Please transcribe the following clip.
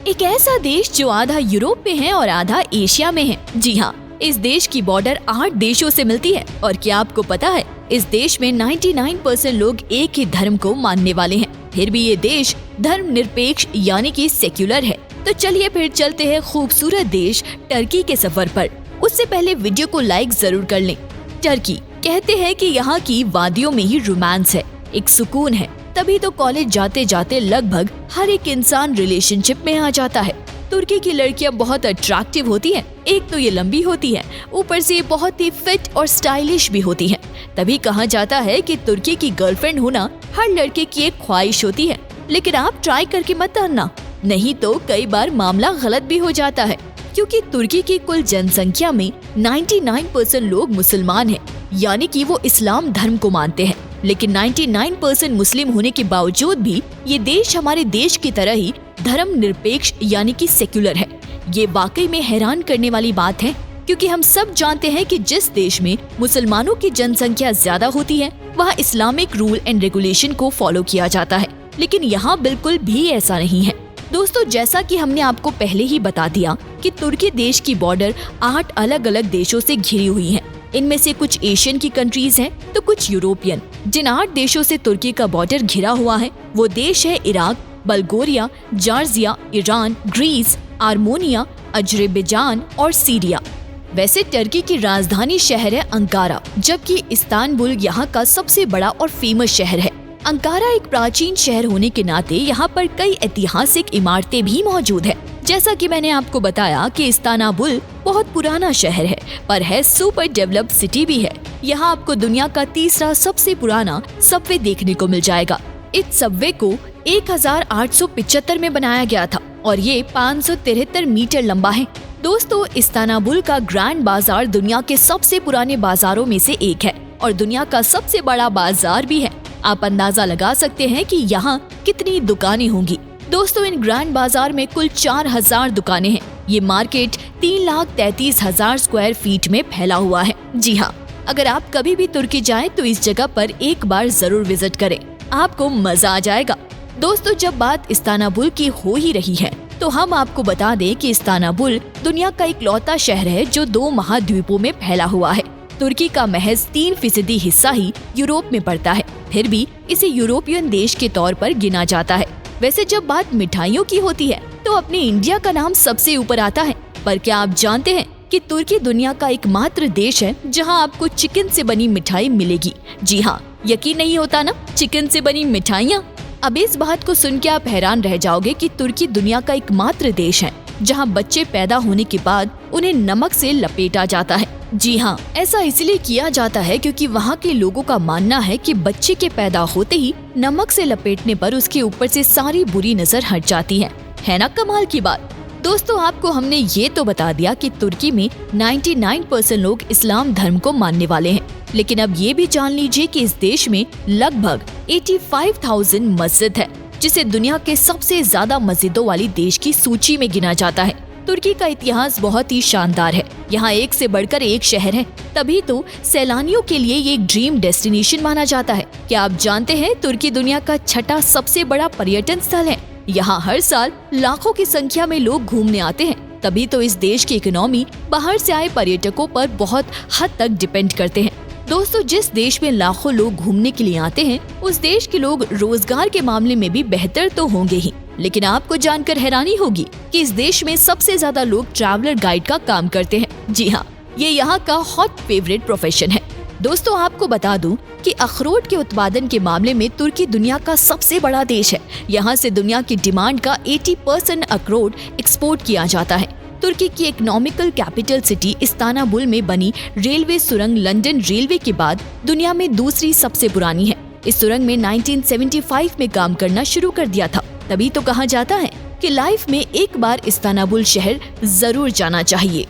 एक ऐसा देश जो आधा यूरोप में है और आधा एशिया में है। जी हाँ, इस देश की बॉर्डर 8 देशों से मिलती है। और क्या आपको पता है, इस देश में 99% लोग एक ही धर्म को मानने वाले हैं। फिर भी ये देश धर्मनिरपेक्ष यानी कि सेक्युलर है। तो चलिए फिर चलते हैं खूबसूरत देश टर्की के सफर पर। उससे पहले वीडियो को लाइक जरूर कर लें। टर्की कहते हैं कि यहाँ की वादियों में ही रोमांस है, एक सुकून है। तभी तो कॉलेज जाते जाते लगभग हर एक इंसान रिलेशनशिप में आ जाता है। तुर्की की लड़कियां बहुत अट्रैक्टिव होती हैं। एक तो ये लंबी होती हैं, ऊपर से बहुत ही फिट और स्टाइलिश भी होती हैं। तभी कहा जाता है कि तुर्की की गर्लफ्रेंड होना हर लड़के की एक ख्वाहिश होती है। लेकिन आप ट्राई करके मत आना, नहीं तो कई बार मामला गलत भी हो जाता है। क्योंकि तुर्की की कुल जनसंख्या में 99% लोग मुसलमान हैं, यानी कि वो इस्लाम धर्म को मानते हैं। लेकिन 99% मुस्लिम होने के बावजूद भी ये देश हमारे देश की तरह ही धर्म निरपेक्ष यानी कि सेक्युलर है। ये वाकई में हैरान करने वाली बात है, क्योंकि हम सब जानते हैं कि जिस देश में मुसलमानों की जनसंख्या ज्यादा होती है वहाँ इस्लामिक रूल एंड रेगुलेशन को फॉलो किया जाता है। लेकिन यहाँ बिल्कुल भी ऐसा नहीं है। दोस्तों, जैसा कि हमने आपको पहले ही बता दिया कि तुर्की देश की बॉर्डर 8 अलग अलग देशों से घिरी हुई है। इनमें से कुछ एशियन की कंट्रीज हैं तो कुछ यूरोपियन। जिन 8 देशों से तुर्की का बॉर्डर घिरा हुआ है वो देश है Iraq, Bulgaria, Georgia, Iran, Greece, Armenia, Azerbaijan और सीरिया। वैसे टर्की की राजधानी शहर है अंकारा, जबकि इस्तांबुल यहाँ का सबसे बड़ा और फेमस शहर है। अंकारा एक प्राचीन शहर होने के नाते यहाँ पर कई ऐतिहासिक इमारतें भी मौजूद है। जैसा कि मैंने आपको बताया कि इस्तांबुल बहुत पुराना शहर है, पर है सुपर डेवलप्ड सिटी भी है। यहाँ आपको दुनिया का तीसरा सबसे पुराना सबवे देखने को मिल जाएगा। इस सबवे को 1875 में बनाया गया था और ये 573 मीटर लंबा है। दोस्तों, इस्तांबुल का ग्रैंड बाजार दुनिया के सबसे पुराने बाजारों में से एक है और दुनिया का सबसे बड़ा बाजार भी है। आप अंदाजा लगा सकते हैं कि यहाँ कितनी दुकानें होंगी। दोस्तों, इन ग्रैंड बाजार में कुल 4000 दुकानें हैं। ये मार्केट 3,33,000 स्क्वायर फीट में फैला हुआ है। जी हाँ, अगर आप कभी भी तुर्की जाएं तो इस जगह पर एक बार जरूर विजिट करें, आपको मजा आ जाएगा। दोस्तों, जब बात इस्तांबुल की हो ही रही है तो हम आपको बता दें कि इस्तांबुल दुनिया का इकलौता शहर है जो 2 महाद्वीपों में फैला हुआ है। तुर्की का महज 3% हिस्सा ही यूरोप में पड़ता है, फिर भी इसे यूरोपियन देश के तौर पर गिना जाता है। वैसे जब बात मिठाइयों की होती है तो अपने इंडिया का नाम सबसे ऊपर आता है। पर क्या आप जानते हैं कि तुर्की दुनिया का एकमात्र देश है जहां आपको चिकन से बनी मिठाई मिलेगी। जी हाँ, यकीन नहीं होता ना, चिकन से बनी मिठाइयाँ। अब इस बात को सुन के आप हैरान रह जाओगे कि तुर्की दुनिया का एकमात्र देश है जहां बच्चे पैदा होने के बाद उन्हें नमक से लपेटा जाता है। जी हाँ, ऐसा इसलिए किया जाता है क्योंकि वहाँ के लोगों का मानना है कि बच्चे के पैदा होते ही नमक से लपेटने पर उसके ऊपर से सारी बुरी नजर हट जाती है ना कमाल की बात। दोस्तों, आपको हमने ये तो बता दिया कि तुर्की में 99% लोग इस्लाम धर्म को मानने वाले हैं। लेकिन अब ये भी जान लीजिए कि इस देश में लगभग 85,000 मस्जिद है, जिसे दुनिया के सबसे ज्यादा मस्जिदों वाली देश की सूची में गिना जाता है। तुर्की का इतिहास बहुत ही शानदार है। यहाँ एक से बढ़कर एक शहर है, तभी तो सैलानियों के लिए ये एक ड्रीम डेस्टिनेशन माना जाता है। क्या आप जानते हैं तुर्की दुनिया का 6ठा सबसे बड़ा पर्यटन स्थल है। यहाँ हर साल लाखों की संख्या में लोग घूमने आते हैं। तभी तो इस देश की इकोनॉमी बाहर से आए पर्यटकों पर बहुत हद तक डिपेंड करते हैं। दोस्तों, जिस देश में लाखों लोग घूमने के लिए आते हैं उस देश के लोग रोजगार के मामले में भी बेहतर तो होंगे ही। लेकिन आपको जानकर हैरानी होगी कि इस देश में सबसे ज्यादा लोग ट्रैवलर गाइड का काम करते हैं। जी हाँ, ये यहाँ का हॉट फेवरेट प्रोफेशन है। दोस्तों, आपको बता दूं कि अखरोट के उत्पादन के मामले में तुर्की दुनिया का सबसे बड़ा देश है। यहाँ से दुनिया की डिमांड का 80% अखरोट एक्सपोर्ट किया जाता है। तुर्की की इकोनॉमिकल कैपिटल सिटी इस्तांबुल में बनी रेलवे सुरंग लंदन रेलवे के बाद दुनिया में दूसरी सबसे पुरानी है। इस सुरंग में 1975 में काम करना शुरू कर दिया था। तभी तो कहा जाता है कि लाइफ में एक बार इस्तांबुल शहर जरूर जाना चाहिए।